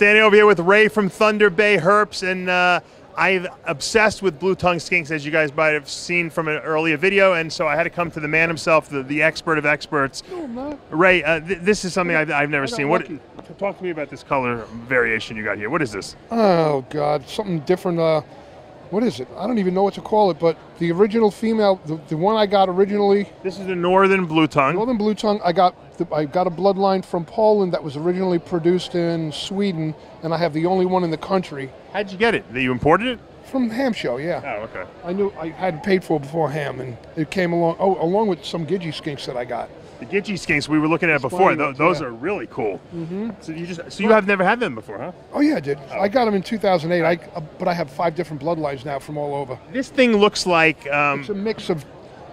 Standing over here with Ray from Thunder Bay Herps, and I'm obsessed with Blue Tongue Skinks, as you guys might have seen from an earlier video, and so I had to come to the man himself, the expert of experts. No, I'm not. Ray, this is something I've never seen. Lucky. Talk to me about this color variation you got here. What is this? Oh, God, something different. What is it? I don't even know what to call it, but the original female, the one I got originally. This is the Northern Blue Tongue. Northern Blue Tongue. I got a bloodline from Poland that was originally produced in Sweden, and I have the only one in the country. How'd you get it? You imported it? From Ham Show, yeah. Oh, okay. I knew I had paid for it before Ham, and it came along. Oh, along with some Gidgee skinks that I got. The Gidgee skinks we were looking at before. Those are really cool. So you have never had them before, huh? Oh yeah, I did. I got them in 2008. But I have 5 different bloodlines now from all over. This thing looks like it's a mix of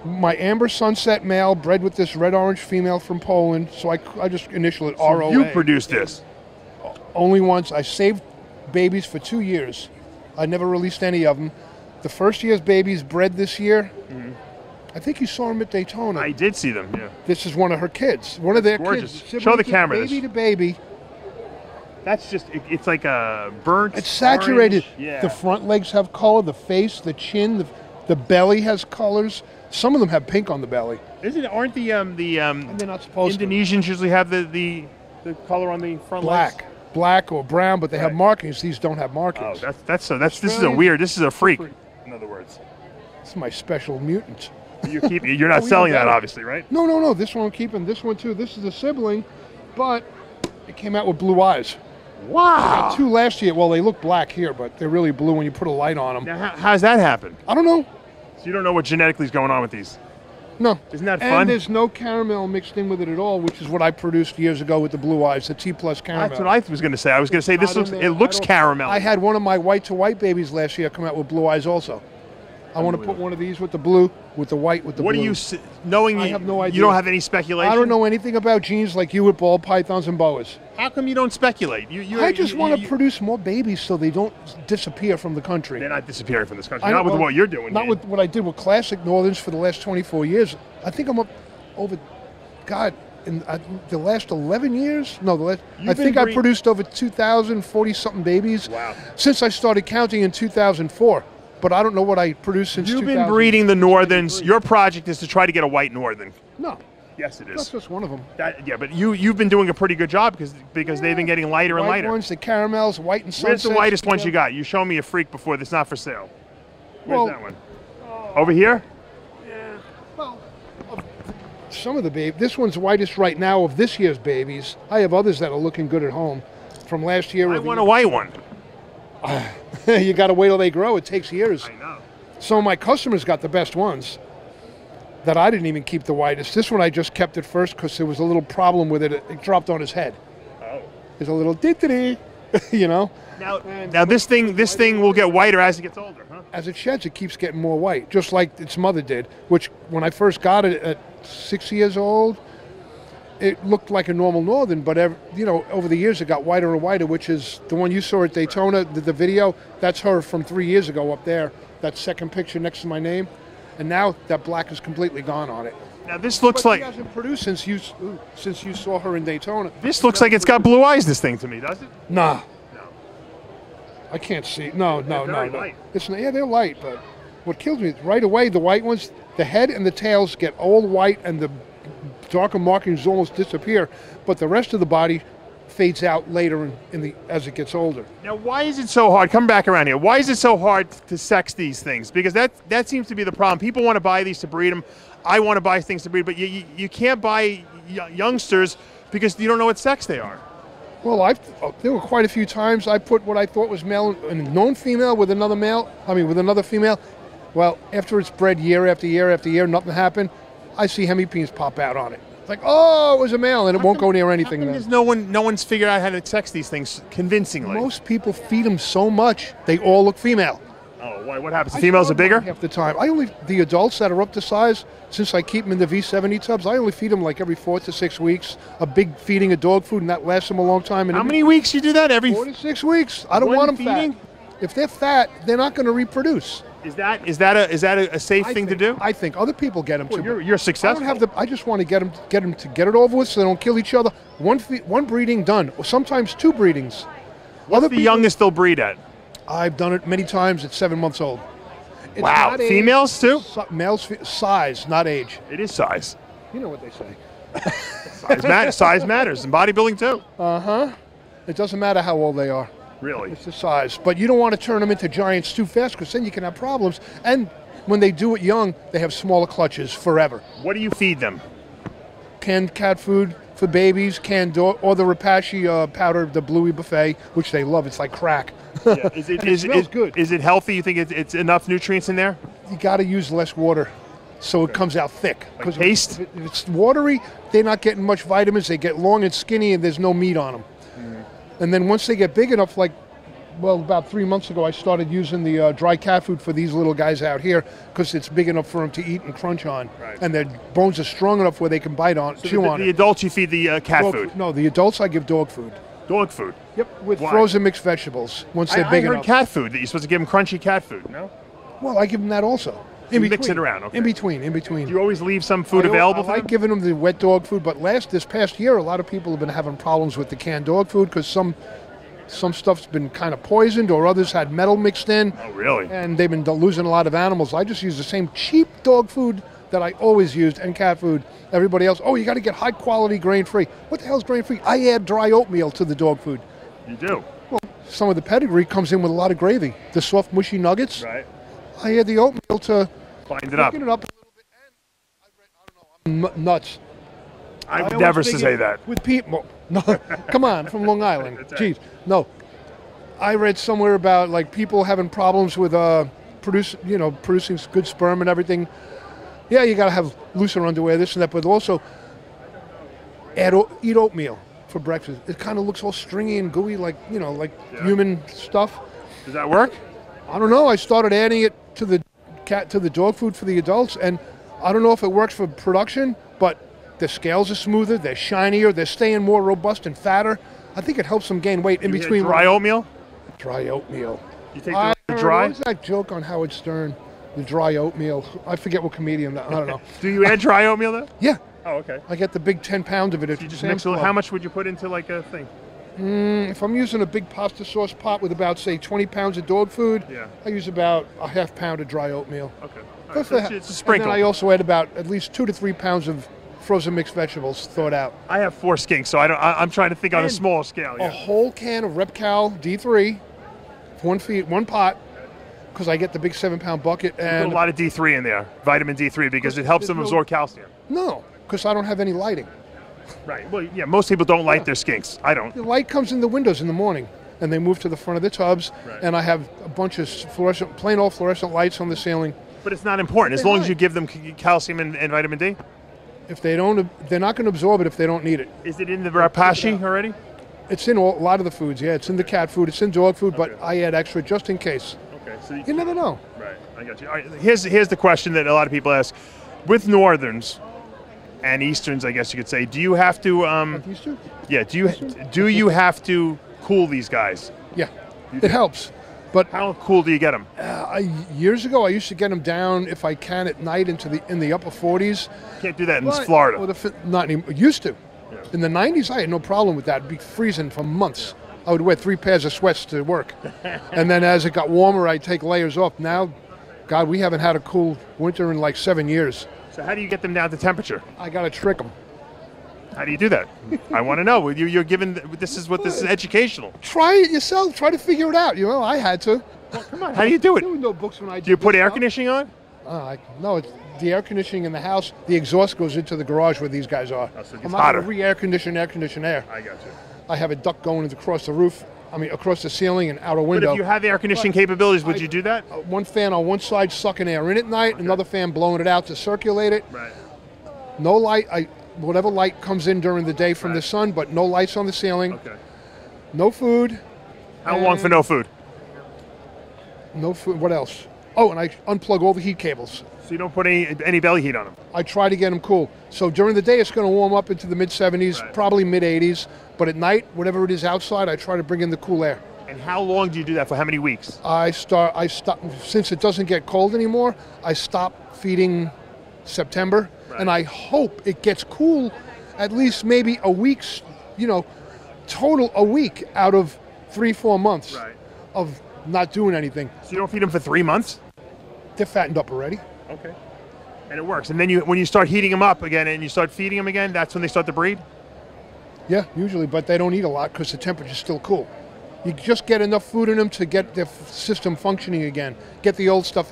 my amber sunset male bred with this red-orange female from Poland. So I just initial it ROA. You produced this? Only once. I saved babies for 2 years. I never released any of them. The first year's babies bred this year. I think you saw them at Daytona. I did see them, yeah. This is one of her kids. One of their gorgeous. kids. Show the camera baby this. to baby. That's just, it's like a burnt It's saturated. Orange. Yeah. The front legs have color, the face, the chin, the belly has colors. Some of them have pink on the belly. Aren't and they're not supposed Indonesians usually have the color on the front legs? Black or brown, but they have markings. These don't have markings. Oh, this is a freak. In other words, this is my special mutant. You're not selling that, obviously, right? No. This one I'm keeping. This one too. This is a sibling, but it came out with blue eyes. Wow. I got 2 last year. Well, they look black here, but they're really blue when you put a light on them. Now, how's that happen? I don't know. So you don't know what genetically is going on with these? No. Isn't that fun? And there's no caramel mixed in with it at all, which is what I produced years ago with the blue eyes, the T+ caramel. That's what I was going to say. I was going to say it looks caramel. I had one of my white to white babies last year come out with blue eyes also. I want to put one of these with the blue, with the white, with the blue. What do you, knowing I have no idea. You don't have any speculation? I don't know anything about genes like you with ball pythons and boas. How come you don't speculate? I just want to produce more babies so they don't disappear from the country. They're not disappearing from this country. Not with what you're doing. Not with what I did with classic Northerns for the last 24 years. I think I'm up over, God, in the last 11 years? No, I think I produced over 2,000, 40-something babies. Wow. Since I started counting in 2004. But I don't know what I produced since 2000. You've been breeding the Northerns. Your project is to try to get a white Northern. No. Yes, it is. That's just one of them. Yeah, but you've been doing a pretty good job because they've been getting lighter and lighter. White ones, the caramels, white and sunsets. Where's the whitest ones you got? You show me a freak before that's not for sale. Where's that one? Over here? Yeah. Well, some of the babies. This one's whitest right now of this year's babies. I have others that are looking good at home from last year. I want a white one. You got to wait till they grow. It takes years. I know. Some of my customers got the best ones that I didn't even keep the whitest. This one I just kept it first because there was a little problem with it. It dropped on his head. Oh. There's a little dee-dee, you know. Now this thing will get whiter as it gets older, huh? As it sheds, it keeps getting more white, just like its mother did. Which when I first got it at 6 years old, it looked like a normal Northern, but over the years it got whiter and whiter, which is the one you saw at Daytona, the video. That's her from 3 years ago up there, that second picture next to my name. And now that black is completely gone on it. Now this looks like... She hasn't produced since you saw her in Daytona. This looks like it's got blue eyes, this thing, to me, does it? Nah. No. I can't see. No. Light. Yeah, they're light, but what kills me, right away, the white ones, the head and the tails get all white and the darker markings almost disappear, but the rest of the body fades out later as it gets older. Now, why is it so hard? Come back around here. Why is it so hard to sex these things? Because that seems to be the problem. People want to buy these to breed them. I want to buy things to breed, but you can't buy youngsters because you don't know what sex they are. Well, there were quite a few times I put what I thought was male and a known female with another female. Well, after it's bred year after year after year, nothing happened. I see hemipenes pop out on it. It's like, oh, it was a male, and it won't go near anything. No one's figured out how to sex these things convincingly. Most people feed them so much, they all look female. Oh, why? What happens? The females are bigger? Half the time. The adults that are up to size, since I keep them in the V70 tubs, I only feed them like every 4 to 6 weeks. A big feeding of dog food, and that lasts them a long time. And how many weeks you do that? Every 4 to 6 weeks. I don't want them feeding? fat. If they're fat, they're not going to reproduce. Is that a safe thing to do? I think other people get them too. You're successful. I just want to get them to get it over with so they don't kill each other. One breeding done, or sometimes 2 breedings. What's the youngest they'll breed at? I've done it many times at 7 months old. It's wow, females too? Males, size, not age. It is size. You know what they say. Size matters in bodybuilding too. Uh-huh. It doesn't matter how old they are. Really? It's the size. But you don't want to turn them into giants too fast because then you can have problems. And when they do it young, they have smaller clutches forever. What do you feed them? Canned cat food for babies, canned or the Rapashi powder, the Bluey buffet, which they love. It's like crack. Yeah. It smells good. Is it healthy? You think it's enough nutrients in there? You got to use less water so it comes out thick. Like paste? If it's watery, they're not getting much vitamins. They get long and skinny and there's no meat on them. And then once they get big enough, like, well, about 3 months ago, I started using the dry cat food for these little guys out here because it's big enough for them to eat and crunch on. Right. And their bones are strong enough where they can bite on, chew on it. The adults, you feed the cat food? No, the adults, I give dog food. Dog food? Yep, with frozen mixed vegetables once they're big enough. I heard cat food, that you're supposed to give them crunchy cat food, no? Well, I give them that also. You mix it around, okay. In between. Do you always leave some food available for them? I like giving them the wet dog food, but this past year, a lot of people have been having problems with the canned dog food because some stuff's been kind of poisoned or others had metal mixed in. Oh, really? And they've been losing a lot of animals. I just use the same cheap dog food that I always used and cat food. Everybody else, you got to get high quality grain-free. What the hell's grain-free? I add dry oatmeal to the dog food. You do? Well, some of the pedigree comes in with a lot of gravy. The soft, mushy nuggets. Right. I add the oatmeal to bind it up. A little bit. And I'm nuts. I would never say that. With people. No, come on, from Long Island. Jeez. No. I read somewhere about like people having problems with producing good sperm and everything. Yeah, you got to have looser underwear, this and that, but also eat oatmeal for breakfast. It kind of looks all stringy and gooey like human stuff. Does that work? I don't know. I started adding it to the dog food for the adults, and I don't know if it works for production, but the scales are smoother, they're shinier, they're staying more robust and fatter. I think it helps them gain weight in between. Dry oatmeal? Dry oatmeal. You take the dry? What was that joke on Howard Stern? The dry oatmeal. I forget what comedian. I don't know. Do you add dry oatmeal though? Yeah. Oh, okay. I get the big 10 pound of it. So you just mix it. How much would you put into like a thing? If I'm using a big pasta sauce pot with about, say, 20 pounds of dog food, I use about a half pound of dry oatmeal. Okay. Right. So it's a sprinkle. And then I also add about at least 2 to 3 pounds of frozen mixed vegetables thawed out. I have 4 skinks, so I'm trying to think on a small scale. A whole can of Repcal D3, one pot, because I get the big 7 pound bucket. And put a lot of D3 in there, vitamin D3, because it helps them absorb calcium. No, because I don't have any lighting. Right. Well, yeah, most people don't light their skinks. I don't. The light comes in the windows in the morning, and they move to the front of the tubs, and I have a bunch of plain old fluorescent lights on the ceiling. But it's not important, as long as you give them calcium and vitamin D? If they don't, they're not going to absorb it if they don't need it. Is it in the Rapashi already? It's in a lot of the foods, yeah. It's in the cat food, it's in dog food, but I add extra just in case. Okay. So you never know. Right, I got you. All right, here's the question that a lot of people ask. With Northerns and Easterns, I guess you could say, do you have to yeah, do you have to cool these guys? Yeah. It helps. But how cool do you get them? Years ago, I used to get them down, if I can, at night in the upper 40s. Can't do that in Florida. Not anymore. Used to. Yeah. In the 90s, I had no problem with that. It'd be freezing for months. I would wear 3 pairs of sweats to work. And then as it got warmer, I'd take layers off. Now, God, we haven't had a cool winter in like 7 years. So how do you get them down to temperature? I got to trick them. How do you do that? I want to know. You're given, this is educational. Try it yourself. Try to figure it out. I had to. Well, come on. How do you do it? There were no books when I did. Do you put air conditioning on? No, it's the air conditioning in the house. The exhaust goes into the garage where these guys are. Oh, so it gets I'm hotter. not going to air condition air. I got you. I have a duct going across the roof. Across the ceiling and out a window. But if you have air conditioning capabilities, would you do that? One fan on one side sucking air in at night, another fan blowing it out to circulate it. Right. No light. Whatever light comes in during the day from the sun, but no lights on the ceiling. Okay. No food. How long for no food? No food. What else? Oh, and I unplug all the heat cables. So you don't put any belly heat on them? I try to get them cool. So during the day, it's going to warm up into the mid-70s, probably mid-80s. But at night, whatever it is outside, I try to bring in the cool air. And how long do you do that for? How many weeks? I stop, since it doesn't get cold anymore, I stop feeding September. Right. And I hope it gets cool at least maybe a week's, total a week out of 3-4 months Right. of not doing anything. So you don't feed them for 3 months? They're fattened up already. Okay. And it works. And then when you start heating them up again and you start feeding them again, that's when they start to breed? Yeah, usually, but they don't eat a lot because the temperature's still cool. You just get enough food in them to get their system functioning again. Get the old stuff,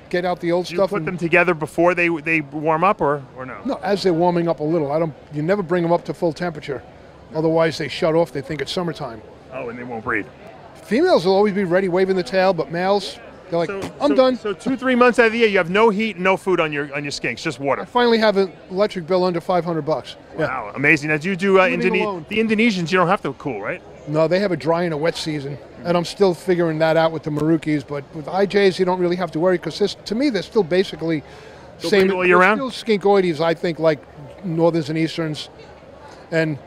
get out the old Do you stuff. put them together before they warm up or no? No, as they're warming up a little. You never bring them up to full temperature. Otherwise, they shut off. They think it's summertime. Oh, and they won't breed. Females will always be ready, waving the tail, but males, they're like, I'm done. So 2-3 months out of the year, you have no heat, no food on your skinks, just I water. finally have an electric bill under $500. Yeah. Wow, amazing. Now, do you do Living alone. the Indonesians? You don't have to cool, right? No, they have a dry and a wet season, and I'm still figuring that out with the Marukis. But with IJs, you don't really have to worry because to me, they're still basically Breed all year round? Still skinkoides, I think, like northerns and easterns. And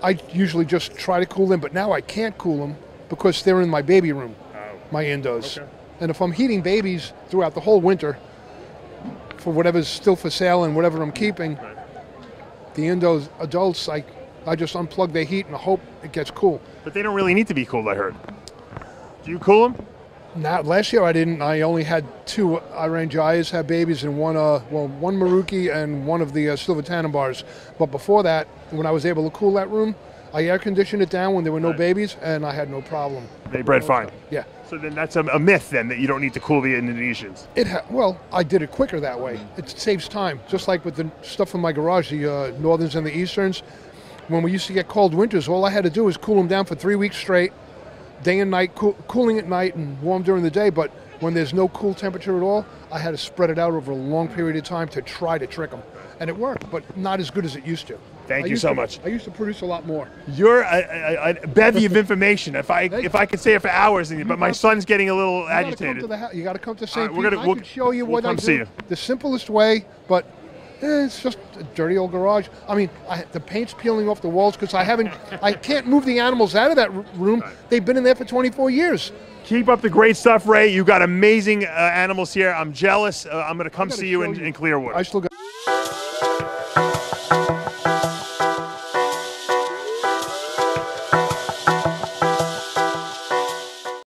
I usually just try to cool them, but now I can't cool them because they're in my baby room, my Indos. Okay. And if I'm heating babies throughout the whole winter for whatever's still for sale and whatever I'm keeping, the Indos adults, I just unplug their heat and hope it gets cool. But they don't really need to be cooled, I heard. Do you cool them? Last year I didn't. I only had 2 Iran Jayas have babies and one Maruki and one of the silver Tannenbars. But before that, when I was able to cool that room, I air conditioned it down when there were no babies, and I had no problem. They bred fine. Yeah. So then that's a myth then that you don't need to cool the Indonesians. Well, I did it quicker that way. It saves time. Just like with the stuff in my garage, the northerns and the easterns. When we used to get cold winters, all I had to do was cool them down for 3 weeks straight, day and night, cooling at night and warm during the day. But when there's no cool temperature at all, I had to spread it out over a long period of time to try to trick them. And it worked, but not as good as it used to. Thank you so much. I used to produce a lot more. You're a bevy of information. If I could say it for hours, but my son's getting a little agitated. You got to come to St. All Pete. right, I can show you what I come do. see you. The simplest way, but it's just a dirty old garage. I mean, the paint's peeling off the walls because I can't move the animals out of that room. They've been in there for 24 years. Keep up the great stuff, Ray. You got amazing animals here. I'm jealous. I'm going to come see you in Clearwater. I still got